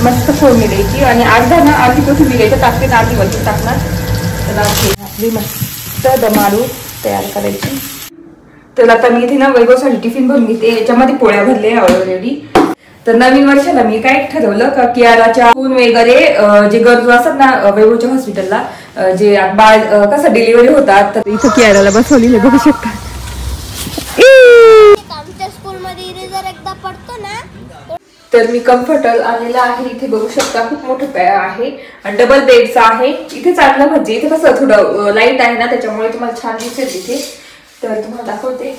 मस्त फोडणी द्यायची आणि अर्धी कोथिंबीर घ्यायची टाकते ना अर्धी वरती टाकणार. तर आपली मस्त दम आलू तयार करायची. तर आता मी इथे ना वैभवसाठी टिफिन भरून घेते. याच्यामध्ये पोळ्या भरले ऑलरेडी. तर नवीन वर्षाला मी काय ठरवलं का कियाराच्या खून वगैरे जे गरजू असतात ना वैभवच्या हॉस्पिटलला जे बाळ कसं डिलिव्हरी होतात तर इथं कियाराला बसवलेले बघू शकता. तर मी कम्फर्टर आलेला आहे. इथे बघू शकता खूप मोठं आहे आणि डबल बेडचा आहे. इथे चांगलं म्हणजे इथे कसं थोडं लाईट आहे ना त्याच्यामुळे तुम्हाला छान दिसेल इथे. तर तुम्हाला दाखवते.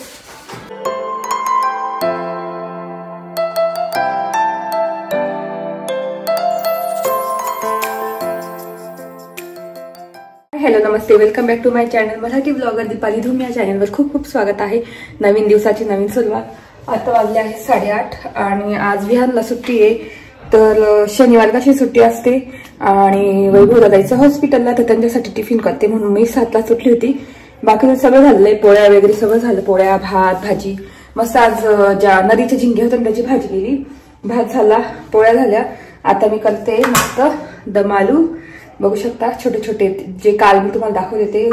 हॅलो नमस्ते, welcome back to my channel Marathi blogger Deepali Dhoom. या चॅनलवर खूप खूप स्वागत आहे. नवीन दिवसाची नवीन सुरुवात. आता वाजले आहे 8:30 आणि आज विहानला सुट्टी आहे. तर शनिवार कशी सुट्टी असते आणि वैभवला जायचं हॉस्पिटलला तर त्यांच्यासाठी टिफिन करते म्हणून मी 7ला सुटली होती. बाकीचं सगळं झालंय, पोळ्या वगैरे सगळं झालं. पोळ्या भात भाजी मस्त. आज ज्या नदीचे झिंगे होते त्याची भाजी केली. भात झाला, पोळ्या झाल्या. आता मी करते मस्त दम आलू. बघू शकता छोटे छोटे जे काल मी तुम्हाला दाखवले ते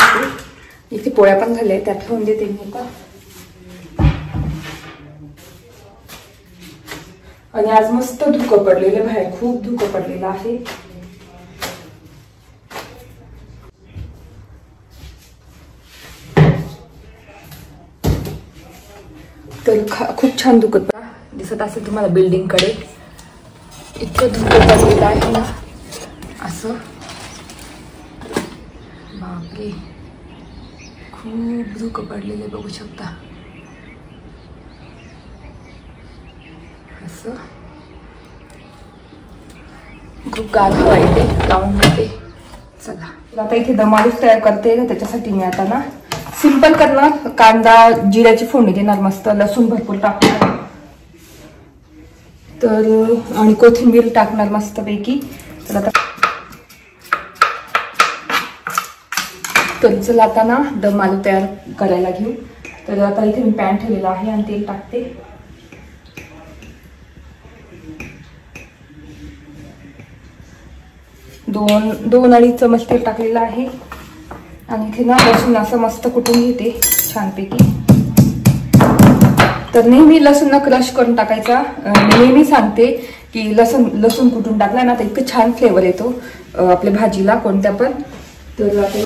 इथे पोळ्या पण झाल्या त्या ठेवून देते मी आता. आणि आज मस्त धुकं पडलेलं बाहेर, खूप धुकं पडलेलं आहे. तर खूप छान धुकं दिसत असेल तुम्हाला बिल्डिंग कडे. इतकं धुकं पडलेलं आहे ना असं, बापरे खूप धुकं पडलेले बघू शकता असं. खूप गार हवा येते लावून घेते. चला आता इथे दम आलूच तयार करते. त्याच्यासाठी मी आता ना सिंपल करणार. कांदा जिऱ्याची फोडणी देणार मस्त, लसूण भरपूर टाकणार तर आणि कोथिंबीर टाकणार मस्त पैकी. तर आता चला आता ना दम आलू तयार करायला घेऊ. तर आता इथे मी पॅन ठेवलेला आहे आणि तेल टाकते. दोन अडीच चमच तेल टाकलेलं आहे आणि इथे ना लसूण असं मस्त कुटून घेते छानपैकी. तर नेहमी लसूण ना क्रश करून टाकायचा. मी नेहमी सांगते की लसूण कुटून टाकला ना तर इतकं छान फ्लेवर येतो आपल्या भाजीला कोणत्या पण. तर आता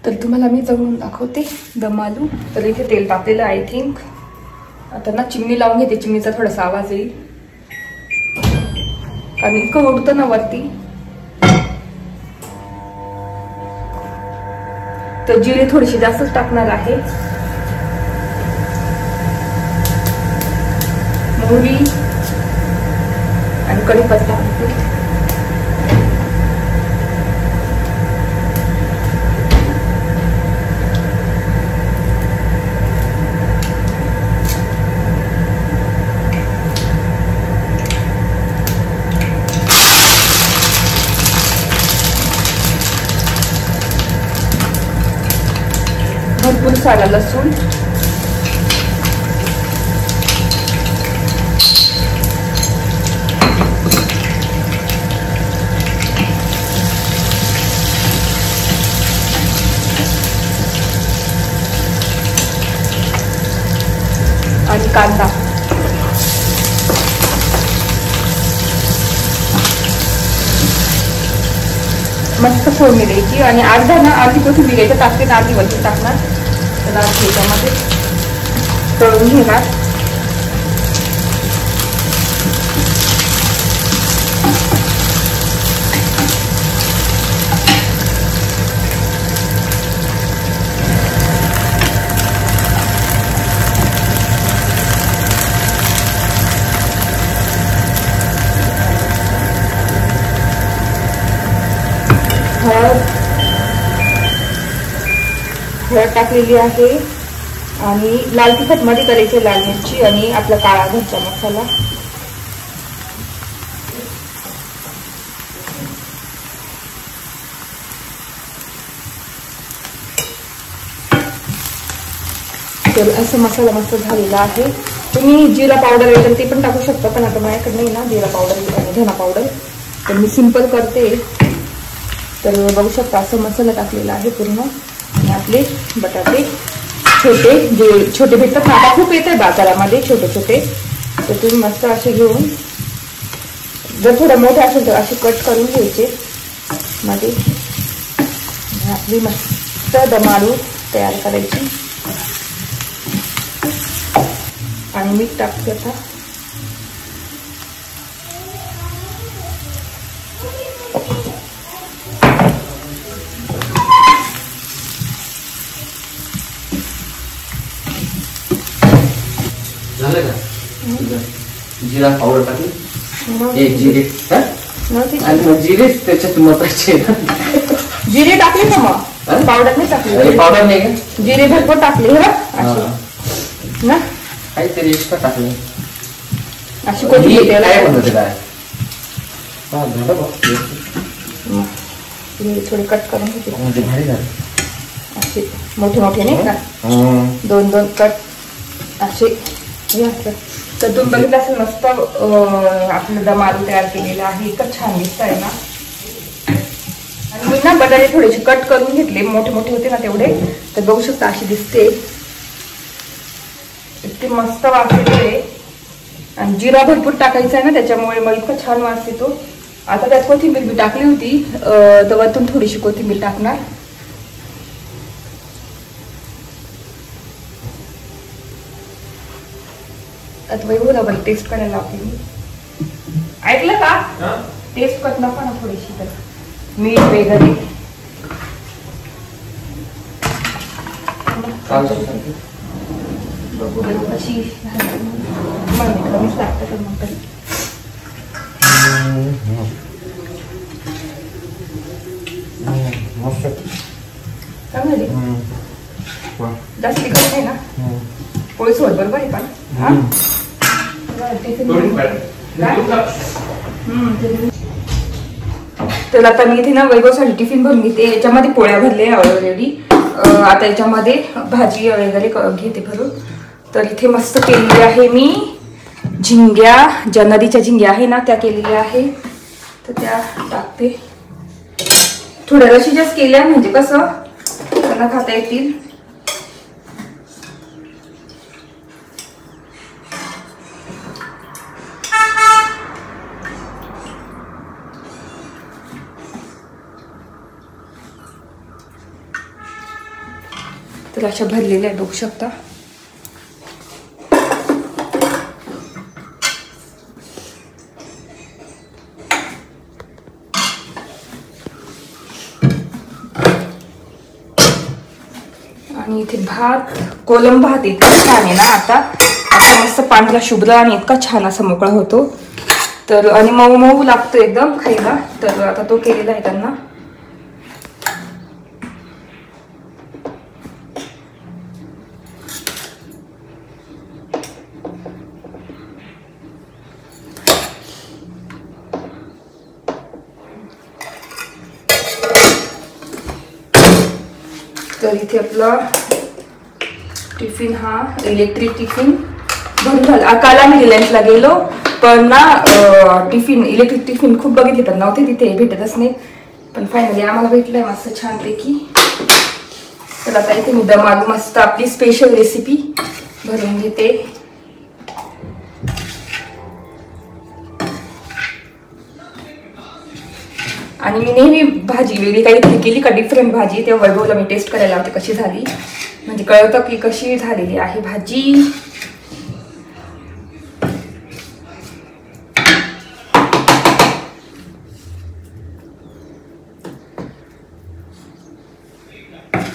तर तुम्हाला मी जवळून दाखवते दम आलू. तर इथे तेल टाकलेलं आय थिंक. आता ना चिमणी लावून घेते. चिमणीचा थोडासा आवाज येईल कारण इतकं उडतं ना वरती. तर जिरे थोडीशी जास्तच टाकणार आहे. मोहरी आणि कढीपत्ता. भरपूर सारा लसूण आणि कांदा. मस्त फोडणी द्यायची आणि अर्धी कोथिंबीर घ्यायची टाकते ना अर्धी वरती टाकणार. तर त्याच्यामध्ये तळून घेणार. हळद टाकलेली आहे आणि लाल तिखट मध्ये करायचे लाल मिरची आणि आपला काळा घरचा मसाला. तर असं मसाला मस्त झालेला आहे. तुम्ही जिरा पावडर वगैरे ते पण टाकू शकता, पण आता माझ्याकडे नाही ना जिरा पावडर आणि धना पावडर, तर मी सिंपल करते. तर बघू शकता असं मसाला टाकलेला आहे पूर्ण. आणि आपले बटाटे छोटे, जे छोटे भेटतात ना, आता खूप येत आहे बाजारामध्ये छोटे छोटे, तर तुम्ही मस्त असे घेऊन, जर थोडं मोठे असेल तर असे कट करून घ्यायचे मध्ये. आपली मस्त दम आलू तयार करायची. आणि मीठ टाकते आता. झालं का? जिरा पावडर टाकली, जिरे जिरेच त्याच्यात महत्वाचे. जिरे टाकले का मग? पावडर नाही टाकली. पावडर नाही का? जिरे भरपूर टाकले ना, काहीतरी एक्स्ट्रा टाकले. अशी कोणती काय म्हणते काय? थोडे कट करून घेते. म्हणजे भारी झालं. असे मोठे मोठे नाही का, दोन दोन कट असे. तर तुम्ही बघितलं असेल मस्त आपलं दम आलू तयार केलेलं आहे. इतकं छान दिसत आहे ना. आणि मी ना बटाटे थोडेसे कट करून घेतले, मोठे मोठे होते ना तेवढे, तर बघू शकता अशी दिसते. इतके मस्त वास येते. आणि जिरा भरपूर टाकायचा आहे ना, त्याच्यामुळे मग इतकं छान वास येतो. आता त्यात कोथिंबीर मी टाकली होती, तर वरतून थोडीशी कोथिंबीर टाकणार. आता वैभवला टेस्ट करायला लावते मी. ऐकलं का? टेस्ट करत नका ना थोडीशी, तर मीठ वगैरे. बघू बघू कशी कमीच लागतं तर मग तरी. चांगली जास्त तिखट नाही ना, पोळी सोड बरोबर आहे. पण तर आता मी इथे ना वैभवसाठी टिफिन भरून घेते. याच्यामध्ये पोळ्या भरले ऑलरेडी. आता याच्यामध्ये भाजी वगैरे घेते भरून. तर इथे मस्त केलेली आहे मी झिंग्या, ज्या नदीच्या झिंग्या आहे ना त्या केलेल्या आहे, तर त्या टाकते. थोड्या रशीच्याच केल्या, म्हणजे कसं त्यांना खाता येतील. तर अशा भरलेल्या आहे, बघू शकता. आणि इथे भात, कोलम भात इतका छान आहे ना. आता असा मस्त पांढरा शुभ्र आणि इतका छान असा मोकळा होतो. तर आणि मऊ मऊ लागतो एकदम खायला. तर आता तो केलेला आहे त्यांना. तर इथे आपला टिफिन, हा इलेक्ट्रिक टिफिन भरून झाला. काल आम्ही रिलायन्सला गेलो, पण ना टिफिन, इलेक्ट्रिक टिफिन खूप बघितले पण नव्हते तिथे, भेटतच नाही. पण फायनली आम्हाला भेटलंय मस्त छानपैकी. तर आता इथे मी दम आलू मस्त आपली स्पेशल रेसिपी भरून घेते. आणि मी नेहमी भाजी वेगळी काहीतरी केली का डिफरंट भाजी, तेव्हा वैभवला मी टेस्ट करायला लावते कशी झाली, म्हणजे कळतं की कशी झालेली आहे भाजी.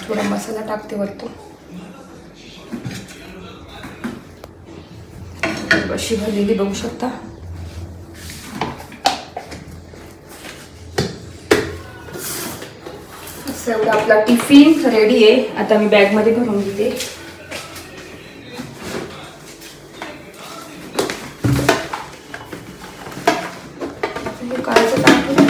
थोडा मसाला टाकते वरतून. अशी भरलेली बघू शकता. एवढा आपला टिफिन रेडी आहे. आता मी बॅग मध्ये भरून घेते. काळचं टाकून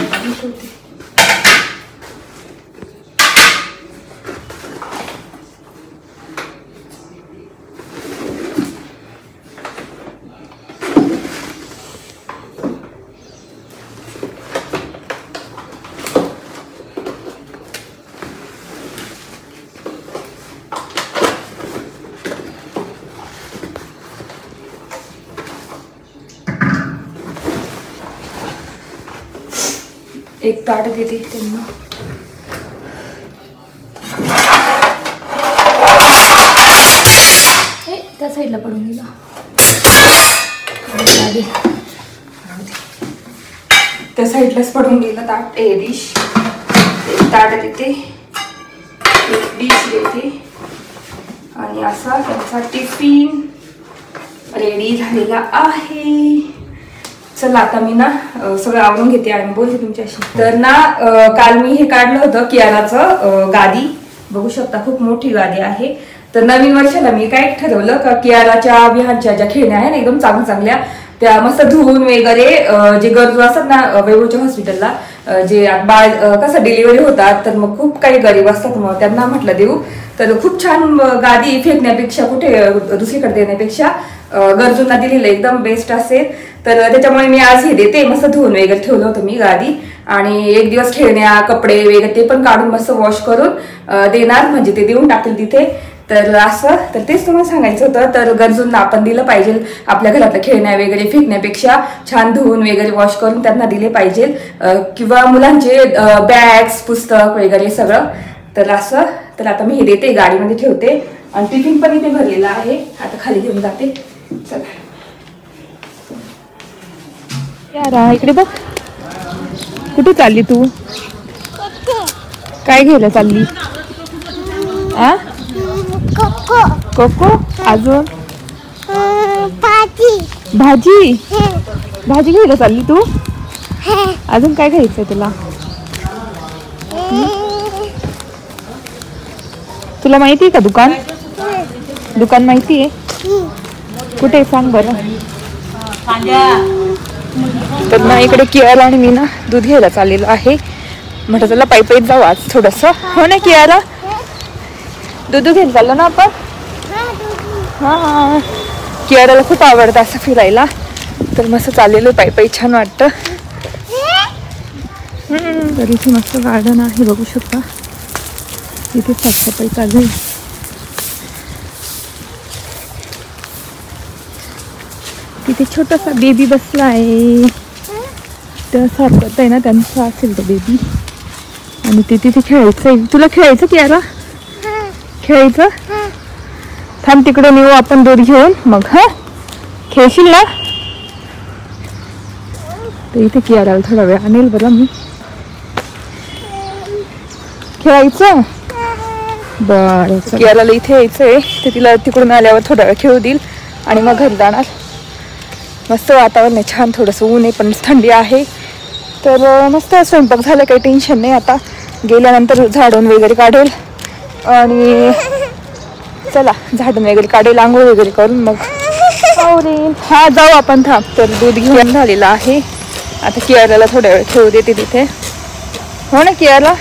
एक ताट देते त्यांना. त्या साईडला पडून दिला. त्या साईडलाच पडून गेलं ताट. डिश एक ताट देते, एक डिश देते आणि असा त्यांचा टिफिन रेडी झालेला आहे. चला आता मी ना सगळं आवरून घेते आणि बोलते तुमच्याशी. तर ना काल मी हे काढलं होतं कियाराचं गादी. बघू शकता खूप मोठी गादी आहे. तर नवीन वर्षाला मी काय ठरवलं का कियाराच्या विहानच्या ज्या खेळण्या आहे ना एकदम चांगल्या त्या मस्त धुवून वगैरे जे गरजू असतात ना वेरूळच्या हॉस्पिटलला जे बाळ कसं डिलिव्हरी होतात तर मग खूप काही गरीब असतात मग त्यांना म्हटलं देऊ. तर खूप छान गादी फेकण्यापेक्षा कुठे दुसरीकडे देण्यापेक्षा गरजूंना दिलेलं एकदम बेस्ट असेल. तर त्याच्यामुळे मी आज हे देते. मस्त धुवून वगैरे ठेवलं होतं मी गादी आणि एक दिवस खेळण्या कपडे वगैरे ते पण काढून मस्त वॉश करून देणार म्हणजे ते देऊन टाकतील तिथे. तर असं तर तेच तुम्हाला सांगायचं होतं. तर गरजूंना आपण दिलं पाहिजे. आपल्या घरातल्या खेळण्या वगैरे फेकण्यापेक्षा छान धुवून वगैरे वॉश करून त्यांना दिले पाहिजे किंवा मुलांचे बॅग्स पुस्तक वगैरे सगळं. तर असं तर आता मी हे देते गाडीमध्ये ठेवते आणि टिफिन पण इथे भरलेला आहे. आता खाली घेऊन जाते. चला यारा इकडे बघ. कुठे चालली तू? काय घ्यायला चालली? आ कोको अजून भाजी भाजी घ्यायला चालली तू? अजून काय घ्यायचंय तुला? तुला माहिती आहे का दुकान? दुकान माहिती आहे? कुठे सांग बरं. तर ना इकडे कियारा आणि मी ना दूध घ्यायला चाललेलो आहे. म्हटलं चला पायी जाऊ आज थोडस. हो ना कियारा? दूध घ्यायला चाललो ना आपण. हा कियाराला खूप आवडतं असं फिरायला. तर मस्त चाललेलो पायी छान वाटतं. तर इथे मस्त गार्डन आहे बघू शकता. इथे साफसफाई चालू आहे. तिथे छोटासा बेबी बसला आहे. तर साफ करताय ना त्यांचा असेल तो बेबी आणि ते तिथे खेळायचंय. तुला खेळायचं कियारा? खेळायचं? थांब तिकडे नेऊ आपण दूध घेऊन मग. हा खेळशील ना? तर इथे कियाराला थोडा वेळ आणेल बरं मी. खेळायचं? बरं कियाराला इथे यायचंय. ते तिला तिकडून आल्यावर थोडा वेळ खेळू देईल आणि मग घरी जाणार. मस्त वातावरण आहे छान. थोडंसं ऊन आहे पण थंडी आहे. तर मस्त स्वयंपाक झालं काही टेन्शन नाही. आता गेल्यानंतर झाडून वगैरे काढेल आणि चला झाडून वगैरे काढेल आंघोळ वगैरे करून मग आवरेल. हा जाऊ आपण. थांब. तर दूध घेऊन झालेलं आहे. आता कियाराला थोड्या वेळ खेळू देते तिथे. हो ना कियारा?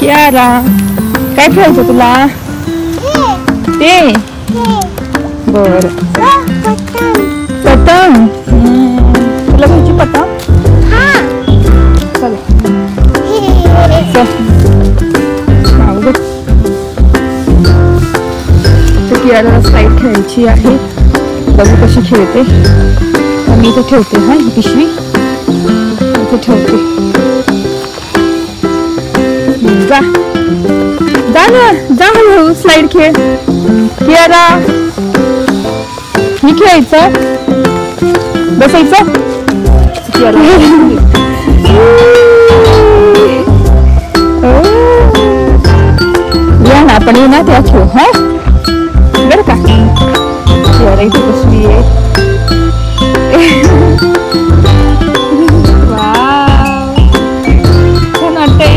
कियारा काय खेळायचं तुला? ते बर पतंग. तुला घ्यायची पतंग? चला तर कियाराला स्लाईड खेळायची आहे. बघू कशी खेळते. मी इथे ठेवते. हा ही पिशवी इथे ठेवते. जा जा ना जा हळूहळू स्लाईड खेळ. कियारा मी खेळायचं बसायचं. कियारा या ना आपण ये ना त्या खेळ. हा बरं का? कियारा इथे बसली आहे. छान वाटतंय.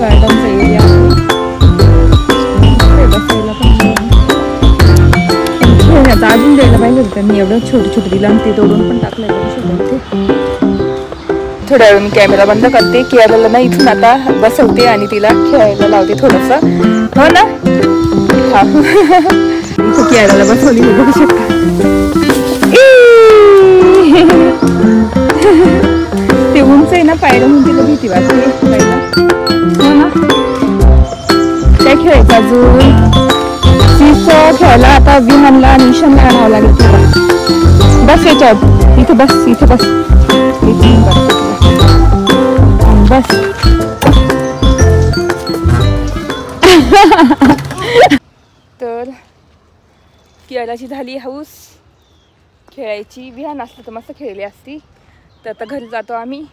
गार्डनचा एरिया आहे बसायला पण. खेळण्याचं अजून द्यायला पाहिजे होतं. त्यांनी एवढं छोटं दिलं आणि ते तोडून पण टाकलंय बघू शकतो. थोड्या वेळ मी कॅमेरा बंद करते. कियाराला ना इथून आता बसवते आणि तिला खेळायला लावते थोडंसं. हो ना? हा इथं कियाराला बसवली बघू शकता. ते उंच आहे ना पायऱ्या म्हणून तिला भीती वाटते पहिला. हो ना? काय खेळायचं अजून? थोडंसं खेळायला आता विहानला आणि ईशानला आणावं लागेल थोडं. बस याच्यात, इथे बस, इथे बस, बस. तर कियाराची झाली हाऊस खेळायची. विहान असलं तर मस्त खेळली असती. तर आता घरी जातो आम्ही.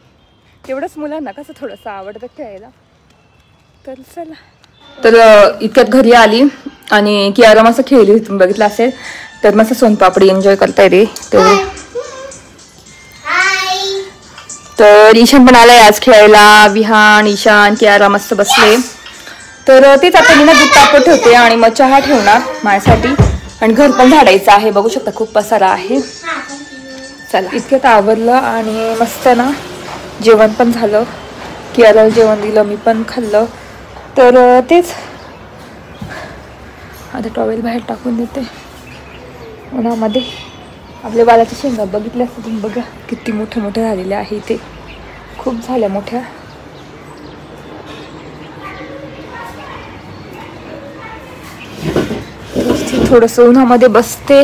तेवढंच मुलांना कसं थोडंसं आवडतं खेळायला. तर चला. तर इतक्यात घरी आली आणि कियारा मस्त खेळली, तुम्ही बघितलं असेल. तर मस्त सोनपापडी एन्जॉय करता येते तेवढे. तर ईशान पण आलाय आज खेळायला. विहान, ईशान, कियारा मस्त बसले. तर तेच आता मी ना दूध तापत ठेवते आणि मग चहा ठेवणार माझ्यासाठी. आणि घर पण झाडायचं आहे, बघू शकता खूप पसारा आहे. चला इतक्यात आवरलं आणि मस्त ना जेवण पण झालं. कियाराला जेवण दिलं, मी पण खाल्लं. तर तेच आता टॉवेल बाहेर टाकून देते उन्हामध्ये. आपल्या बालाच्या शेंगा बघितल्या असतं तुम्ही, बघा किती मोठे मोठे झालेले आहे. इथे खूप झाल्या मोठ्या. थोडंसं उन्हामध्ये बसते.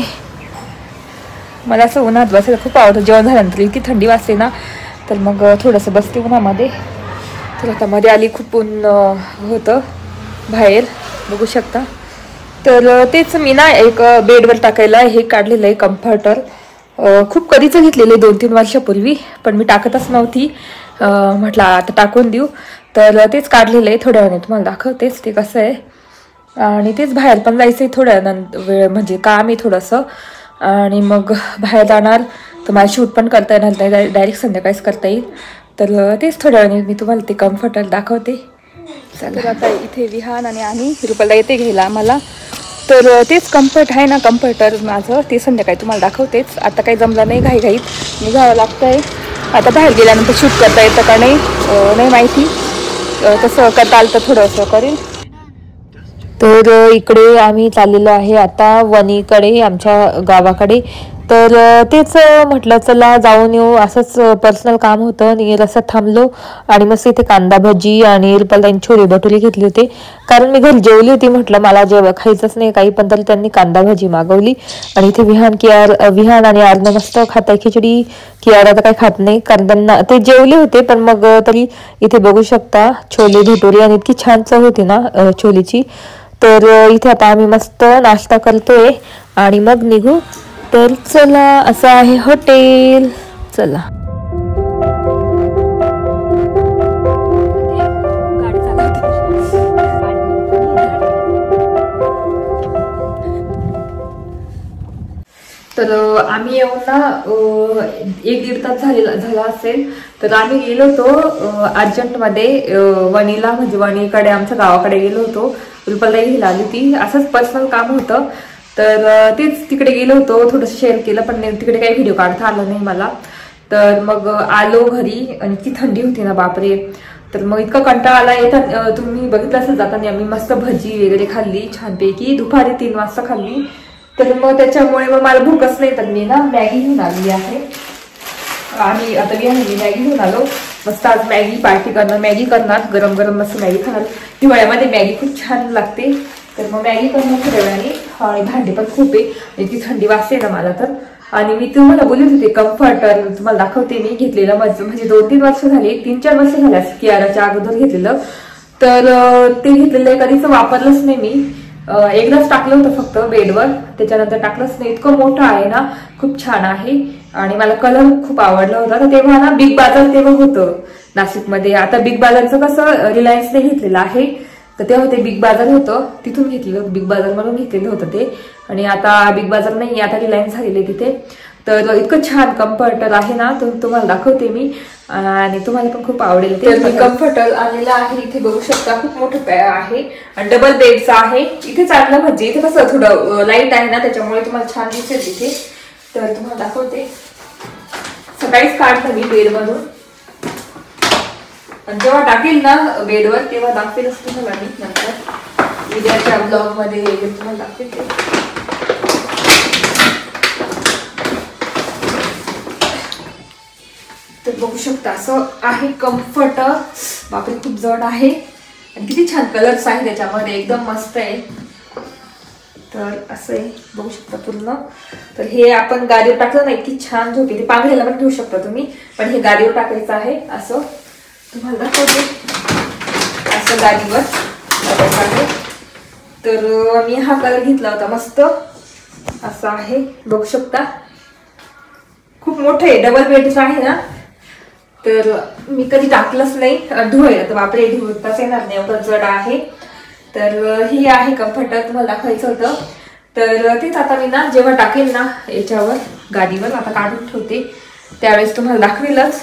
मला असं उन्हात बसायला खूप आवडतं. जेवण झाल्यानंतर इतकी थंडी वाजते ना, तर मग थोडंसं बसते उन्हामध्ये. तर आता मध्ये आली, खूप ऊन होतं बाहेर, बघू शकता. तर तेच मी ना एक बेडवर टाकायला हे काढलेलं आहे कम्फर्टर. खूप कधीच घेतलेलं आहे, 2-3 वर्षापूर्वी, पण मी टाकतच नव्हती. म्हटलं आता टाकून देऊ. तर तेच काढलेलं आहे. थोड्या वेळाने तुम्हाला दाखवतेच ते कसं आहे. आणि तेच बाहेर पण जायचं आहे थोड्या वेळ, म्हणजे काम आहे थोडंसं. आणि मग बाहेर जाणार तर मला शूट पण करता येणार नाही, डायरेक्ट संध्याकाळीच करता येईल. तर तेच थोड्या वेळाने मी तुम्हाला ते कम्फर्टर दाखवते. चला आता इथे विहान आणि रुपाला येते घ्यायला मला. तर तेच कम्फर्ट आहे ना, कम्फर्टर माझं, ते संध्याकाळी तुम्हाला दाखवतेच. आता काही जमलं नाही, घाईघाईत निघावं लागतं आहे. आता बाहेर गेल्यानंतर शूट करता येतं का नाही माहिती. तसं करता आलं तर थोडंसं करेल. तर इकडे आम्ही चाललेलो आहे आता वणीकडे, आमच्या गावाकडे. तर तेच म्हटलं चला जाऊन येऊ, असंच पर्सनल काम होतं आणि रस्त्यात थांबलो. आणि मस्त इथे कांदा भजी आणि रुपाला छोले भटुरे घेतले होते, कारण मी घरी जेवली होती. म्हटलं मला खायचंच नाही काही, पण तरी त्यांनी कांदा भजी मागवली. आणि इथे विहान आणि आर्न मस्त खाताय खिचडी. कियारा तर काही खात नाही, कारण त्यांना ते जेवले होते. पण मग तरी इथे बघू शकता छोले भटुरे, आणि इतकी छान चव होती ना छोलेची. तर इथे आता आम्ही मस्त नाश्ता करतोय आणि मग निघू. तर चला, असं आहे हॉटेल. चला तर आम्ही येऊन ना 1-1.5 तास झाला असेल. तर आम्ही गेलो होतो अर्जंटमध्ये वणीला, म्हणजे वणीकडे आमच्या गावाकडे गेलो होतो. रुपाला घ्यायला आली ती, असंच पर्सनल काम होतं. तर तेच तिकडे गेलो होतो, थोडंसं शेअर केलं, पण तिकडे काही व्हिडिओ काढता आला नाही मला. तर मग आलो घरी आणि इतकी थंडी होती ना बापरे. तर मग इतका कंटाळा आला. येतात तुम्ही बघितलं असं जाताना आम्ही मस्त भजी वगैरे खाल्ली छानपैकी, दुपारी 3 वाजता खाल्ली. तर मग त्याच्यामुळे मग मला भूकच नाही. तर मी ना मॅगी घेऊन आलेली आहे. आम्ही आता मी मॅगी घेऊन आलो. मस्त आज मॅगी पार्टी करणार, मॅगी करणार, गरम गरम मस्त मॅगी खाणार. हिवाळ्यामध्ये मॅगी खूप छान लागते. तर मग मॅगी करणार थोड्या वेळाने. आणि भांडे पण खूप आहे, इतकी थंडी वाजते ना मला तर. आणि मी तुम्हाला बोलत होते कम्फर्टर तुम्हाला दाखवते. मी घेतलेलं म्हणजे 2-3 वर्ष झाली, 3-4 वर्ष झाले कियाराच्या अगोदर घेतलेलं. तर ते घेतलेलं कधीच वापरलंच नाही मी. एकदाच टाकलं होतं फक्त बेडवर, त्याच्यानंतर टाकलंच नाही. इतकं मोठं आहे ना, खूप छान आहे. आणि मला कलर खूप आवडला होता. तर तेव्हा ना बिग बाजार तेव्हा होतं नाशिकमध्ये. आता बिग बाजारचं कसं रिलायन्सने घेतलेलं आहे. तर तेव्हा ते बिग बाजार होतं, तिथून घेतलेलं, बिग बाजार मधून घेतलेलं होतं ते. आणि आता बिग बाजार नाही, आता रिलायन्स झालेले तिथे. तर इतकं छान कम्फर्टर आहे ना, तुम्हाला दाखवते मी आणि तुम्हाला पण खूप आवडेल. ते मी कम्फर्टर आलेलं आहे. इथे बघू शकता खूप मोठं आहे आणि डबल बेडचं आहे. इथे चांगलं म्हणजे इथे कसं थोडं लाईट आहे ना, त्याच्यामुळे तुम्हाला छान दिसेल तिथे. तर तुम्हाला दाखवते. सकाळीच काढलं मी बेड मधून, आणि जेव्हा टाकेल ना बेडवर तेव्हा दाखवेलच तुम्हाला मी नंतर उद्याच्या ब्लॉग मध्ये तुम्हाला दाखवते. तर बघू शकता असं आहे कम्फर्टर. बापरे खूप जड आहे आणि किती छान कलर्स आहे त्याच्यामध्ये, एकदम मस्त आहे. तर असं आहे, बघू शकता पूर्ण. तर हे आपण गादीवर टाकलं ना, इतकी छान झोप येते. पांघरायला पण घेऊ शकता तुम्ही, पण हे गादीवर टाकायचं आहे. असं तुम्हाला दाखवते, असं गादीवर टाकायचं आहे. तर मी हा कलर घेतला होता, मस्त असा आहे, बघू शकता. खूप मोठं आहे, डबल बेडचं आहे ना. तर मी कधी टाकलंच नाही धुवायला, तर बापरे धुवताच येणार नाही, एवढं जड आहे. तर ही आहे कम्फर्टर, तुम्हाला दाखवायचं होतं. तर तेच आता मी ना जेव्हा टाकेल ना याच्यावर गादीवर, आता काढून ठेवते, त्यावेळेस तुम्हाला दाखवेलच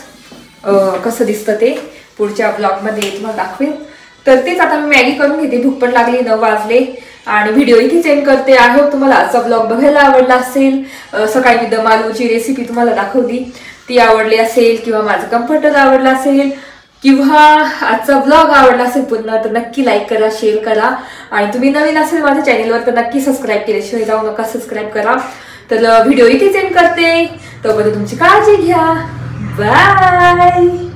कसं दिसतं ते. पुढच्या ब्लॉगमध्ये तुम्हाला दाखवेल. तर तेच आता मी मॅगी करून घेते, भूक पण लागली, 9 वाजले. आणि व्हिडिओ इथेच एंड करते. आय होप तुम्हाला आजचा ब्लॉग बघायला आवडला असेल. सकाळी मी दम आलूची रेसिपी तुम्हाला दाखवली, ती आवडली असेल, किंवा माझं कम्फर्टर आवडला असेल, किंवा आजचा ब्लॉग आवडला असेल पूर्ण, तर नक्की लाईक करा, शेअर करा. आणि तुम्ही नवीन असेल माझ्या चॅनेलवर तर नक्की सबस्क्राईब केल्याशिवाय जाऊ नका, सबस्क्राईब करा. तर व्हिडिओ इथेच एंड करते. तोपर्यंत तुमची काळजी घ्या. बाय.